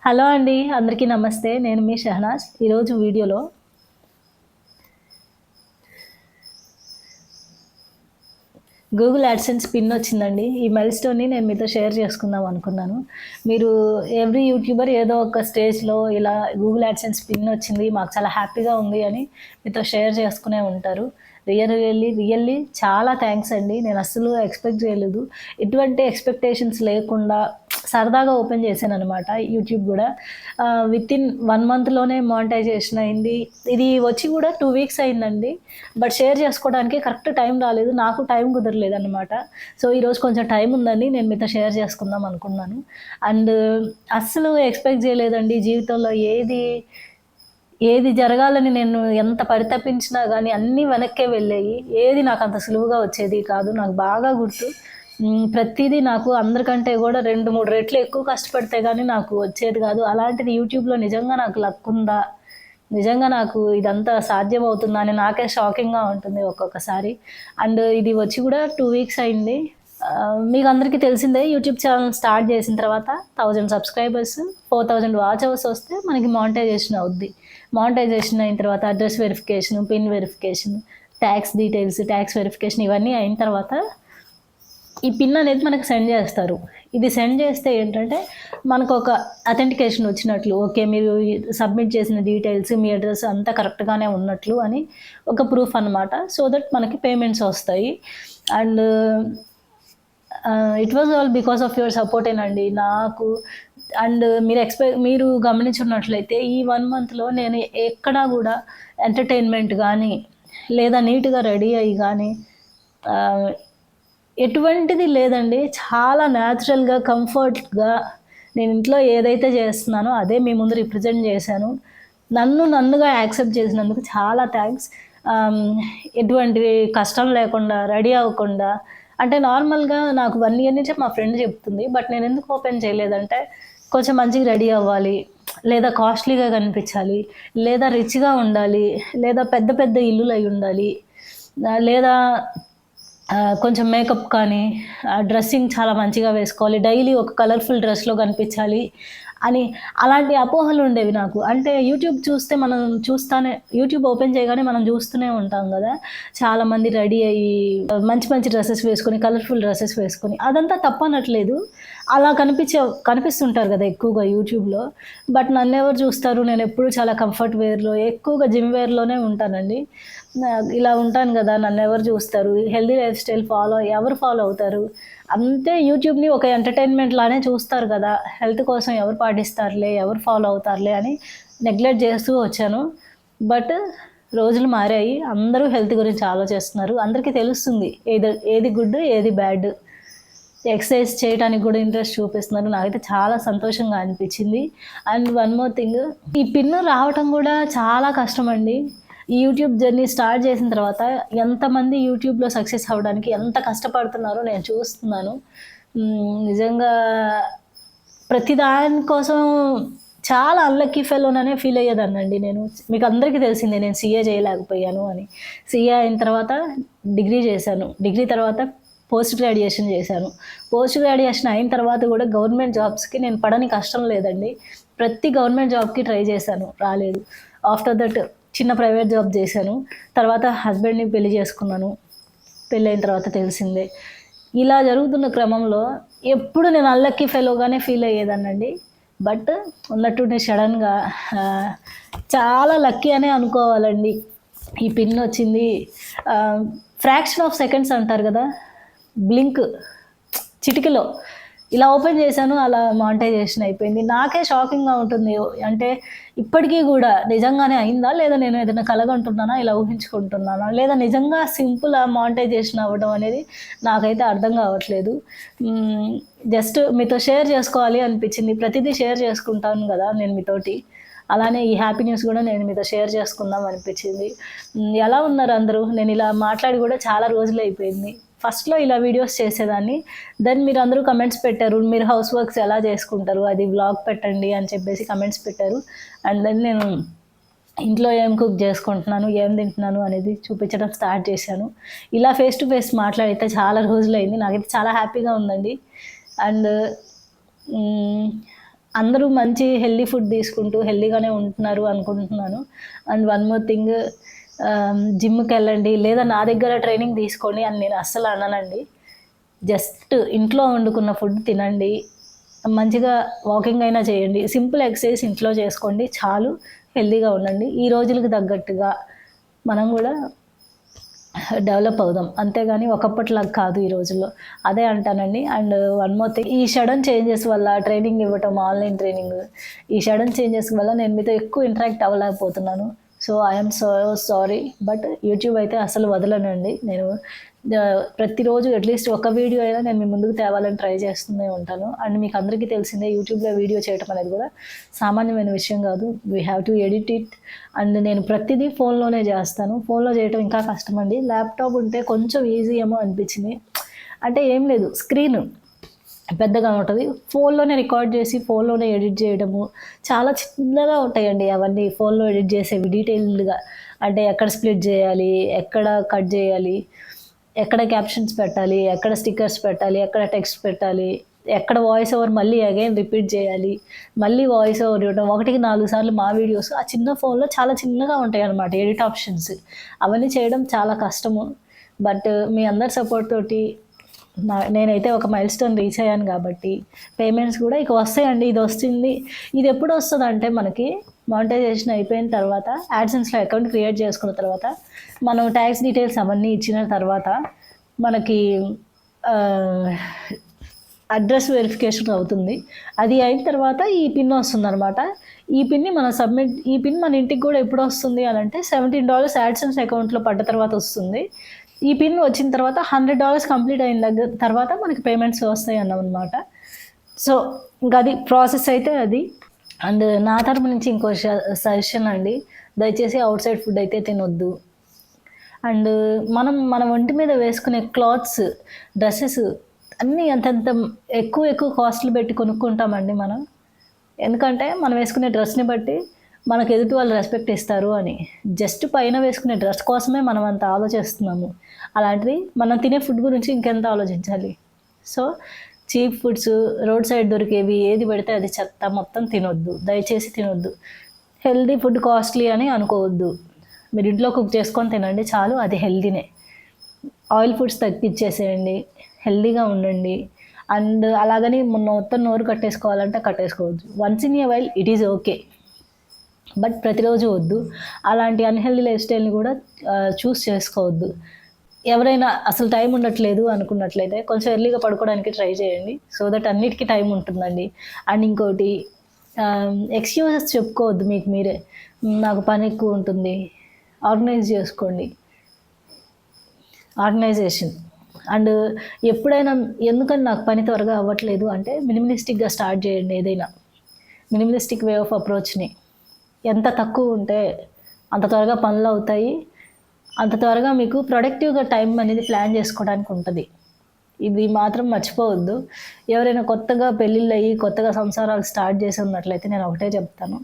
Hello అండి. అందరికీ నమస్తే. నేను మీ షహనాజ్. ఈరోజు వీడియోలో గూగుల్ యాడ్సెన్స్ పిన్ వచ్చిందండి. ఈ మైల్‌స్టోన్‌ని నేను మీతో షేర్ చేసుకుందాం అనుకున్నాను. మీరు ఎవ్రీ యూట్యూబర్ ఏదో ఒక స్టేజ్‌లో ఇలా గూగుల్ యాడ్సెన్స్ పిన్ వచ్చింది, మాకు చాలా హ్యాపీగా ఉంది అని మీతో షేర్ చేసుకునే ఉంటారు. రియల్లీ చాలా థ్యాంక్స్ అండి. నేను అస్సలు ఎక్స్‌పెక్ట్ చేయలేదు. ఎటువంటి ఎక్స్‌పెక్టేషన్స్ లేకుండా సరదాగా ఓపెన్ చేశాననమాట యూట్యూబ్ గూడా. వితిన్ 1 మంత్‌లోనే మానిటైజేషన్ అయింది. ఇది వచ్చి కూడా 2 వీక్స్ అయిందండి. బట్ షేర్ చేసుకోవడానికి కరెక్ట్ టైం రాలేదు. నాకు టైం కుదరలేదనమాట. సో, ఈరోజు కొంచెం టైం ఉందని నేను మీతో షేర్ చేసుకుందాం అనుకున్నాను. అండ్ అస్సలు ఎక్స్‌పెక్ట్ చేయలేదండి జీవితంలో ఏది జరగాలని నేను ఎంత పరితపించినా గానీ అన్నీ వెనక్కే వెళ్ళాయి. ఏది నాకంత సులువుగా వచ్చేది కాదు. నాకు బాగా గుర్తు. ప్రతీదీ నాకు అందరికంటే గూడా 2, 3 రెట్లు ఎక్కువ కష్టపడితే గానీ నాకు వచ్చేది గాదు. అలాంటిది యూట్యూబ్‌లో నిజంగా నాకు లక్కుందా? నిజంగా నాకు ఇదంతా సాధ్యమవుతుందా? అని నాకే షాకింగ్‌గా ఉంటుంది ఒక్కొక్కసారి. అండ్ ఇది వచ్చి గూడా 2 వీక్స్ అయింది. మీకందరికీ తెలిసిందే యూట్యూబ్ ఛానెల్ స్టార్ట్ చేసిన తర్వాత 1000 సబ్‌స్క్రైబర్స్, 4000 వాచ్ అవర్స్ వస్తే మనకి మానిటైజేషన్ అవుద్ది. మానిటైజేషన్ అయిన తర్వాత address verification, pin verification, talks details, talks verification ఇవన్నీ అయిన తర్వాత ఈ పిన్ అనేది మనకు సెండ్ చేస్తారు. ఇది సెండ్ చేస్తే ఏంటంటే మనకొక అథెంటికేషన్ వచ్చినట్లు. ఓకే. మీరు సబ్మిట్ చేసిన డీటెయిల్స్, మీ అడ్రెస్ అంతా కరెక్ట్‌గానే ఉన్నట్లు అని ఒక ప్రూఫ్ అనమాట. సో దట్ మనకి పేమెంట్స్ వస్తాయి. And it was all because of your సపోర్టేనండి. నాకు అండ్ మీరు గమనించున్నట్లయితే ఈ 1 మంత్‌లో నేను ఎక్కడా గూడా ఎంటర్‌టైన్‌మెంట్ గానీ, లేదా నీట్‌గా రెడీ అయ్యి గానీ ఆహ్, ఎటువంటిది లేదండి. చాలా న్యాచురల్‌గా, కంఫర్ట్‌గా నేను ఇంట్లో ఏదైతే చేస్తున్నానో అదే మీ ముందు రిప్రజెంట్ చేశాను. నన్నుగా యాక్సెప్ట్ చేసినందుకు చాలా థాంక్స్. ఆహ్, ఎటువంటి కష్టం లేకుండా, రెడీ అవ్వకుండా అంటే నార్మల్‌గా నాకు 1 ఇయర్ నుంచే మా ఫ్రెండ్ చెప్తుంది. బట్ నేనెందుకు ఓపెన్ చేయలేదంటే కొంచెం మంచిగా రెడీ అవ్వాలి, లేదా కాస్ట్‌లీగా కనిపించాలి, లేదా రిచ్‌గా ఉండాలి, లేదా పెద్ద పెద్ద ఇల్లులయ్యుండాలి, లేదా కొంచెం మేకప్ కానీ, డ్రెస్సింగ్ చాలా మంచిగా వేసుకోవాలి, డైలీ ఒక కలర్‌ఫుల్ డ్రెస్‌లో కనిపించాలి అని అలాంటి అపోహలుండేవి నాకు. అంటే యూట్యూబ్ ఓపెన్ చేయగానే మనం చూస్తూనే ఉంటాం గదా! చాలామంది రెడీ అయ్యి మంచి మంచి డ్రెసెస్ వేసుకొని, కలర్‌ఫుల్ డ్రెసెస్ వేసుకొని అదంతా తప్పనట్లేదు. అలా కనిపిస్తుంటారు గదా ఎక్కువగా యూట్యూబ్‌లో. బట్ నన్నెవరు చూస్తారు? నేనెప్పుడూ చాలా కంఫర్ట్ వేర్‌లో, ఎక్కువగా జిమ్ వేర్‌లోనే ఉంటానండి. ఇలా ఉంటాను గదా! నన్నెవరు చూస్తారు? హెల్తీ లైఫ్ స్టైల్ ఎవరు ఫాలో అవుతారు? అంతే యూట్యూబ్‌ని ఒక ఎంటర్‌టైన్‌మెంట్ లానే చూస్తారు గదా! హెల్త్ కోసం ఎవరు పాటిస్తారులే, ఎవరు ఫాలో అవుతారులే అని నెగ్లెక్ట్ చేస్తూ వచ్చాను. బట్ రోజులు మారాయి. అందరూ హెల్త్ గురించి ఆలోచిస్తున్నారు. అందరికీ తెలుస్తుంది ఏది గుడ్, ఏది బ్యాడ్. ఎక్సర్సైజ్ చేయటానికి గూడా ఇంట్రెస్ట్ చూపిస్తున్నారు. నాకైతే చాలా సంతోషంగా అనిపిచ్చింది. అండ్ వన్ మోర్ థింగ్, ఈ పిన్ రావటం గూడా చాలా కష్టమండి. ఈ యూట్యూబ్ జర్నీ స్టార్ట్ చేసిన తర్వాత ఎంతమంది యూట్యూబ్‌లో సక్సెస్ అవ్వడానికి ఎంత కష్టపడుతున్నారో నేను చూస్తున్నాను. నిజంగా ప్రతి దాని కోసం చాలా అన్‌లక్కీ ఫెలోననే ఫీల్ అయ్యేదాన్నండి నేను. మీకందరికీ తెలిసిందే నేను సీఏ చేయలేకపోయాను అని. సీఏ అయిన తర్వాత డిగ్రీ చేశాను. డిగ్రీ తర్వాత పోస్ట్ గ్రాడ్యుయేషన్ చేశాను. పోస్ట్ గ్రాడ్యుయేషన్ అయిన తర్వాత గూడా గవర్నమెంట్ జాబ్స్‌కి నేను పడని కష్టం లేదండి. ప్రతి గవర్నమెంట్ జాబ్‌కి ట్రై చేశాను. రాలేదు. ఆఫ్టర్ దట్ చిన్న ప్రైవేట్ జాబ్ చేశాను. తర్వాత హస్బెండ్‌ని పెళ్లి చేసుకున్నాను. పెళ్ళైన తర్వాత తెలిసిందే. ఇలా జరుగుతున్న క్రమంలో ఎప్పుడు నేను అన్‌లక్కీ ఫెలోగానే ఫీల్ అయ్యేదాన్నండి. బట్ ఉన్నట్టుండి సడెన్‌గా ఆహ్, చాలా లక్కీ అనే అనుకోవాలండి. ఈ పిన్ వచ్చింది. ఫ్రాక్షన్ ఆఫ్ సెకండ్స్ అంటారు గదా! బ్లింక్ చిటికెలో ఇలా ఓపెన్ చేశాను. అలా మానిటైజేషన్ అయిపోయింది. నాకే షాకింగ్‌గా ఉంటుంది. అంటే ఇప్పటికి గూడా నిజంగానే అయిందా? లేదా నేను ఏదైనా కలగంటున్నానా? ఇలా ఊహించుకుంటున్నానా? లేదా నిజంగా సింపులా మానిటైజేషన్ అవ్వడం అనేది నాకైతే అర్థం కావట్లేదు. జస్ట్ మీతో షేర్ చేసుకోవాలి అనిపించింది. ప్రతిదీ షేర్ చేసుకుంటాను గదా! నేను మీతోటి. అలానే ఈ హ్యాపీ న్యూస్ గూడా నేను మీతో షేర్ చేసుకుందాం అనిపించింది. ఎలా ఉన్నారు అందరూ? నేను ఇలా మాట్లాడి గూడా చాలా రోజులైపోయింది. ఫస్ట్‌లో ఇలా వీడియోస్ చేసేదాన్ని. దెన్ మీరందరూ కమెంట్స్ పెట్టారు. మీరు హౌస్ వర్క్స్ ఎలా చేసుకుంటారు? అది వ్లాగ్ పెట్టండి అని చెప్పేసి కమెంట్స్ పెట్టారు. అండ్ దెన్ నేను ఇంట్లో ఏం కుక్ చేసుకుంటున్నాను, ఏం తింటున్నాను అనేది చూపించడం స్టార్ట్ చేశాను. ఇలా ఫేస్ టు ఫేస్ మాట్లాడితే చాలా రోజులైంది. నాకైతే చాలా హ్యాపీగా ఉందండి. అండ్ హ్మ్. అందరూ మంచి హెల్తీ ఫుడ్ తీసుకుంటూ హెల్తీగానే ఉంటున్నారు అనుకుంటున్నాను. అండ్ వన్ మోర్ థింగ్, జిమ్‌కి వెళ్ళండి లేదా నా దగ్గర ట్రైనింగ్ తీసుకోండి అని నేను అస్సలు అననండి. జస్ట్ ఇంట్లో వండుకున్న ఫుడ్ తినండి. మంచిగా వాకింగ్ అయినా చేయండి. సింపుల్ ఎక్సర్సైజ్ ఇంట్లో చేసుకోండి చాలు. హెల్తీగా ఉండండి. ఈ రోజులకు తగ్గట్టుగా మనం కూడా డెవలప్ అవుదాం. అంతేగాని ఒకప్పటిలాగా కాదు ఈ రోజుల్లో. అదే అంటానండి. అండ్ వన్ మోర్ థింగ్, ఈ సడెన్ చేంజెస్ వల్ల ట్రైనింగ్ ఇవ్వటం, ఆన్‌లైన్ ట్రైనింగ్, ఈ సడెన్ చేంజెస్ వల్ల నేను మీతో ఎక్కువ ఇంటరాక్ట్ అవ్వలేకపోతున్నాను. So, I am so sorry. But YouTube అయితే అసలు వదలనండి. నేను ప్రతిరోజు అట్‌లీస్ట్ ఒక వీడియో అయినా నేను మీ ముందుకు తేవాలని ట్రై చేస్తూనే ఉంటాను. అండ్ మీకు అందరికీ తెలిసిందే, యూట్యూబ్‌లో వీడియో చేయటం అనేది కూడా సామాన్యమైన విషయం కాదు. We have to edit it. And నేను ప్రతిదీ ఫోన్‌లోనే చేస్తాను. ఫోన్‌లో చేయటం ఇంకా కష్టమండి. ల్యాప్‌టాప్ ఉంటే కొంచెం ఈజీ ఏమో అనిపించింది. అంటే ఏం లేదు, స్క్రీన్ పెద్దగా ఉంటది. ఫోన్‌లోనే రికార్డ్ చేసి ఫోన్‌లోనే ఎడిట్ చేయడము చాలా చిన్నగా ఉంటాయండి అవన్నీ. ఫోన్‌లో ఎడిట్ చేసేవి డీటెయిల్డ్‌గా. అంటే ఎక్కడ స్ప్లిట్ చేయాలి, ఎక్కడ కట్ చేయాలి, ఎక్కడ క్యాప్షన్స్ పెట్టాలి, ఎక్కడ స్టిక్కర్స్ పెట్టాలి, ఎక్కడ టెక్స్ట్ పెట్టాలి, ఎక్కడ వాయిస్ ఓవర్ మళ్ళీ అగైన్ రిపీట్ చేయాలి, మళ్ళీ వాయిస్ ఓవర్ ఇవ్వడం. 1కి 4 సార్లు మా వీడియోస్ ఆ చిన్న ఫోన్‌లో చాలా చిన్నగా ఉంటాయన్నమాట ఎడిట్ ఆప్షన్స్. అవన్నీ చేయడం చాలా కష్టము. బట్ మీ అందరి సపోర్ట్ తోటి నేనైతే ఒక మైల్‌స్టోన్ రీచ్ అయ్యాను కాబట్టి పేమెంట్స్ కూడా ఇక వస్తాయండి. ఇది వస్తుంది. ఇది ఎప్పుడు వస్తదంటే మనకి మానిటైజేషన్ అయిపోయిన తర్వాత, యాడ్సెన్స్‌లో అకౌంట్ క్రియేట్ చేసుకున్న తర్వాత, మనం ట్యాక్స్ డీటెయిల్స్ అవన్నీ ఇచ్చిన తర్వాత మనకి ఆహ్, అడ్రస్ వెరిఫికేషన్ అవుతుంది. అది అయిన తర్వాత ఈ పిన్ వస్తుందనమాట. ఈ పిన్ మన ఇంటికి కూడా ఎప్పుడొస్తుంది అనంటే $17 యాడ్సెన్స్ అకౌంట్‌లో పడ్డ తర్వాత వస్తుంది. ఈ పిన్ వచ్చిన తర్వాత $100 కంప్లీట్ అయిన తర్వాత మనకి పేమెంట్స్ వస్తాయన్నమాట. సో, ఇంకది ప్రాసెస్ అయితే అది. అండ్ నా తరపు నుంచి ఇంకో సజెషన్ అండి. దయచేసి ఔట్ సైడ్ ఫుడ్ అయితే తినొద్దు. అండ్ మన ఒంటి మీద వేసుకునే క్లాత్స్, డ్రెసెస్ అన్నీ అంతంత ఎక్కువ కాస్ట్‌లు పెట్టి కొనుక్కుంటామండి మనం. ఎందుకంటే మనం వేసుకునే డ్రెస్‌ని బట్టి మనకు ఎదుటి వాళ్ళు రెస్పెక్ట్ ఇస్తారు అని. జస్ట్ పైన వేసుకునే డ్రెస్ కోసమే మనం అంత ఆలోచిస్తున్నాము. అలాంటిది మనం తినే ఫుడ్ గురించి ఇంకెంత ఆలోచించాలి. So, cheap foods, road side దొరికేవి ఏది పెడితే అది చెత్త మొత్తం తినొద్దు. దయచేసి తినొద్దు. హెల్తీ ఫుడ్ కాస్ట్‌లీ అని అనుకోవద్దు. మీరు ఇంట్లో కుక్ చేసుకొని తినండి చాలు, అది హెల్తీనే. Oil foods తగ్గిచ్చేసేయండి. హెల్తీగా ఉండండి. అండ్ అలాగని మొత్తం నోరు కట్టేసుకోవాలంటే కట్టేసుకోవద్దు. Once in a while it is okay. But ప్రతిరోజు వద్దు. అలాంటి అన్‌హెల్తీ లైఫ్ స్టైల్‌ని కూడా చూస్ చేసుకోవద్దు. ఎవరైనా అసలు టైం ఉండట్లేదు అనుకున్నట్లయితే కొంచెం ఎర్లీగా పడుకోవడానికి ట్రై చేయండి. సో దట్ అన్నిటికి టైం ఉంటుందండి. అండ్ ఇంకోటి, ఎక్స్‌క్యూజెస్ చెప్పుకోవద్దు మీకు మీరే. నాకు పని ఎక్కువ ఉంటుంది. ఆర్గనైజ్ చేసుకోండి. ఆర్గనైజేషన్. అండ్ ఎప్పుడైనా ఎందుకని నాకు పని త్వరగా అవ్వట్లేదు అంటే మినిమలిస్టిక్‌గా స్టార్ట్ చేయండి ఏదైనా. మినిమలిస్టిక్ వే ఆఫ్ అప్రోచ్‌ని. ఎంత తక్కువ ఉంటే అంత త్వరగా పనులవుతాయి. అంత త్వరగా మీకు ప్రొడక్టివ్‌గా టైం అనేది ప్లాన్ చేసుకోవడానికి ఉంటది. ఇది మాత్రం మర్చిపోవద్దు. ఎవరైనా కొత్తగా పెళ్ళిళ్ళయ్యి, కొత్తగా సంసారాలు స్టార్ట్ చేసి ఉన్నట్లయితే నేను ఒకటే చెప్తాను.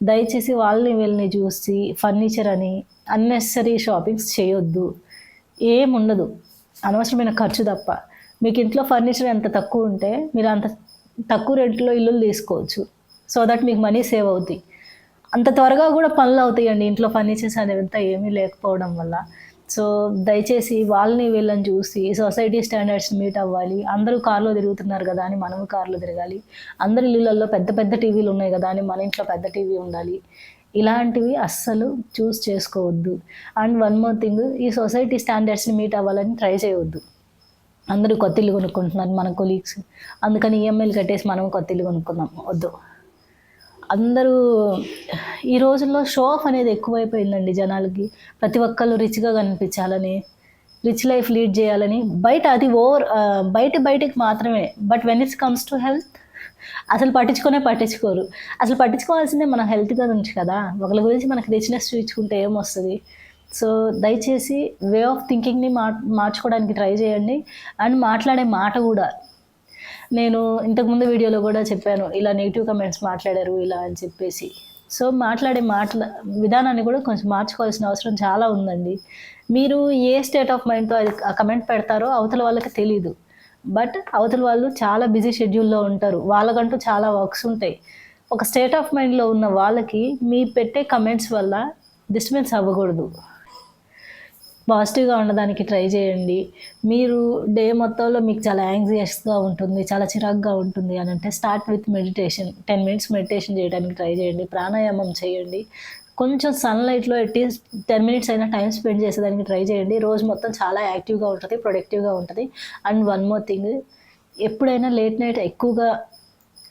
దయచేసి వాళ్ళని వీళ్ళని చూసి ఫర్నిచర్ అని అన్నెసెసరీ షాపింగ్స్ చేయొద్దు. ఏముండదు. అనవసరమైన ఖర్చు తప్ప. మీకు ఇంట్లో ఫర్నిచర్ ఎంత తక్కువ ఉంటే మీరు అంత తక్కువ రేట్‌లో ఇల్లులు తీసుకోవచ్చు. సో దట్ మీకు మనీ సేవ్ అవుతాయి. అంత త్వరగా కూడా పనులవుతాయండి ఇంట్లో ఫర్నిచర్స్ అనేవంతా ఏమీ లేకపోవడం వల్ల. సో, దయచేసి వాళ్ళని వీళ్ళని చూసి సొసైటీ స్టాండర్డ్స్‌ని మీట్ అవ్వాలి. అందరూ కార్‌లో తిరుగుతున్నారు గదా అని మనము కార్‌లో తిరగాలి. అందరి ఇల్లులలో పెద్ద టీవీలు ఉన్నాయి గదా అని మన ఇంట్లో పెద్ద టీవీ ఉండాలి. ఇలాంటివి అస్సలు చూస్ చేసుకోవద్దు. అండ్ వన్ మోర్ థింగ్, ఈ సొసైటీ స్టాండర్డ్స్‌ని మీట్ అవ్వాలని ట్రై చేయొద్దు. అందరూ కొత్త ఇల్లు కొనుక్కుంటున్నారు మన కొలీగ్స్. అందుకని ఈఎంఐలు కట్టేసి మనం కొత్త ఇల్లు కొనుక్కుందాం. వద్దు. అందరూ ఈ రోజుల్లో షో ఆఫ్ అనేది ఎక్కువైపోయిందండి జనాలకి. ప్రతి ఒక్కళ్ళు రిచ్‌గా కనిపించాలని, రిచ్ లైఫ్ లీడ్ చేయాలని బయట అది బయటికి మాత్రమే. But when it's comes to health అసలు పట్టించుకోరు. అసలు పట్టించుకోవాల్సిందే మన హెల్త్ గురించి కదా! ఒకళ్ళ గురించి మనకు రిచ్‌నెస్ చూయించుకుంటే ఏమొస్తది? సో, దయచేసి వే ఆఫ్ థింకింగ్‌ని మార్చుకోవడానికి ట్రై చేయండి. అండ్ మాట్లాడే మాట గూడా. నేను ఇంతకుముందు వీడియోలో కూడా చెప్పాను. ఇలా నెగెటివ్ కామెంట్స్ మాట్లాడారు ఇలా అని చెప్పేసి. సో, మాట్లాడే మాటల విధానాన్ని కూడా కొంచెం మార్చుకోవాల్సిన అవసరం చాలా ఉందండి. మీరు ఏ స్టేట్ ఆఫ్ మైండ్‌తో అది ఆ కమెంట్ పెడతారో అవతల వాళ్ళకి తెలీదు. బట్ అవతల వాళ్ళు చాలా బిజీ షెడ్యూల్‌లో ఉంటారు. వాళ్ళకంటూ చాలా వర్క్స్ ఉంటాయి. ఒక స్టేట్ ఆఫ్ మైండ్‌లో ఉన్న వాళ్ళకి మీ పెట్టే కమెంట్స్ వల్ల డిస్టర్బెన్స్ అవ్వకూడదు. పాజిటివ్‌గా ఉండడానికి ట్రై చేయండి. మీరు డే మొత్తంలో మీకు చాలా యాంగ్జియస్‌గా ఉంటుంది, చాలా చిరాకుగా ఉంటుంది అనంటే start with meditation. 10 minutes meditation చేయడానికి ట్రై చేయండి. ప్రాణాయామం చేయండి. కొంచెం సన్‌లైట్‌లో అట్‌లీస్ట్ 10 మినిట్స్ అయినా టైమ్ స్పెండ్ చేసేదానికి ట్రై చేయండి. రోజు మొత్తం చాలా యాక్టివ్‌గా ఉంటది, ప్రొడక్టివ్‌గా ఉంటది. అండ్ వన్ మోర్ థింగ్, ఎప్పుడైనా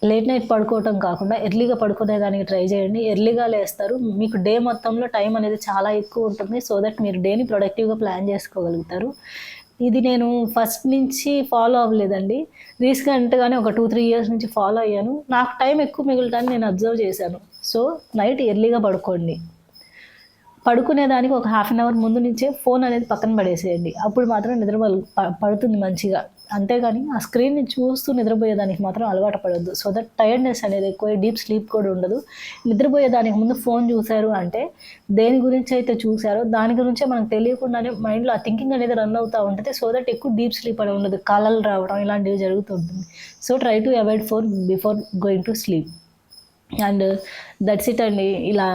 లేట్ నైట్ పడుకోవటం కాకుండా ఎర్లీగా పడుకునేదానికి ట్రై చేయండి. ఎర్లీగా లేస్తారు. మీకు డే మొత్తంలో టైం అనేది చాలా ఎక్కువ ఉంటుంది. సో దట్ మీరు డేని ప్రొడక్టివ్‌గా ప్లాన్ చేసుకోగలుగుతారు. ఇది నేను ఫస్ట్ నుంచి ఫాలో అవ్వలేదండి. రీసెంట్‌గానే ఒక 2, 3 ఇయర్స్ నుంచి ఫాలో అయ్యాను. నాకు టైం ఎక్కువ మిగులుతాయని నేను అబ్జర్వ్ చేశాను. సో నైట్ ఎర్లీగా పడుకోండి. పడుకునేదానికి ఒక హాఫ్ అన్ అవర్ ముందు నుంచే ఫోన్ అనేది పక్కన పడేసేయండి. అప్పుడు మాత్రం నిద్ర పడుతుంది మంచిగా. అంతేగాని ఆ స్క్రీన్‌ని చూస్తూ నిద్రపోయేదానికి మాత్రం అలవాటు పడొద్దు. సో దట్ టైర్డ్‌నెస్ అనేది ఎక్కువై డీప్ స్లీప్ కూడా ఉండదు. నిద్రపోయేదానికి ముందు ఫోన్ చూసారు అంటే దేని గురించి అయితే చూసారో దాని గురించే మనకు తెలియకుండానే మైండ్‌లో ఆ థింకింగ్ అనేది రన్ అవుతా ఉంటది. సో దట్ ఎక్కువ డీప్ స్లీప్ అనేది ఉండదు. కలలు రావడం ఇలాంటివి జరుగుతూ ఉంటుంది. So try to avoid phone before going to sleep. And that's it అండి. ఇలా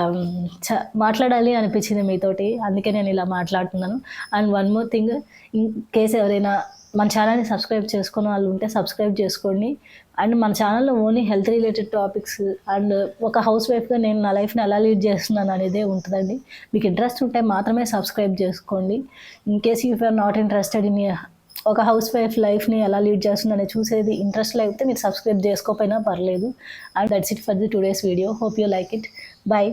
మాట్లాడాలి అనిపించింది మీతోటి. అందుకే నేను ఇలా మాట్లాడుతున్నాను. And one more thing, in case ఎవరైనా మన ఛానల్‌ని సబ్స్క్రైబ్ చేసుకున్న వాళ్ళు ఉంటే సబ్స్క్రైబ్ చేసుకోండి. అండ్ మన ఛానల్‌లో only health related topics and ఒక హౌస్ వైఫ్‌గా నేను నా లైఫ్‌ని ఎలా లీడ్ చేస్తున్నాను అనేదే ఉంటుందండి. మీకు ఇంట్రెస్ట్ ఉంటే మాత్రమే సబ్స్క్రైబ్ చేసుకోండి. In case if you are not interested in ఒక హౌస్ వైఫ్ లైఫ్‌ని ఎలా లీడ్ చేస్తుందని చూసేది ఇంట్రెస్ట్ లేకపోతే మీరు సబ్స్క్రైబ్ చేసుకోకపోయినా పర్లేదు. And that's it for the today's video. Hope you like it. By.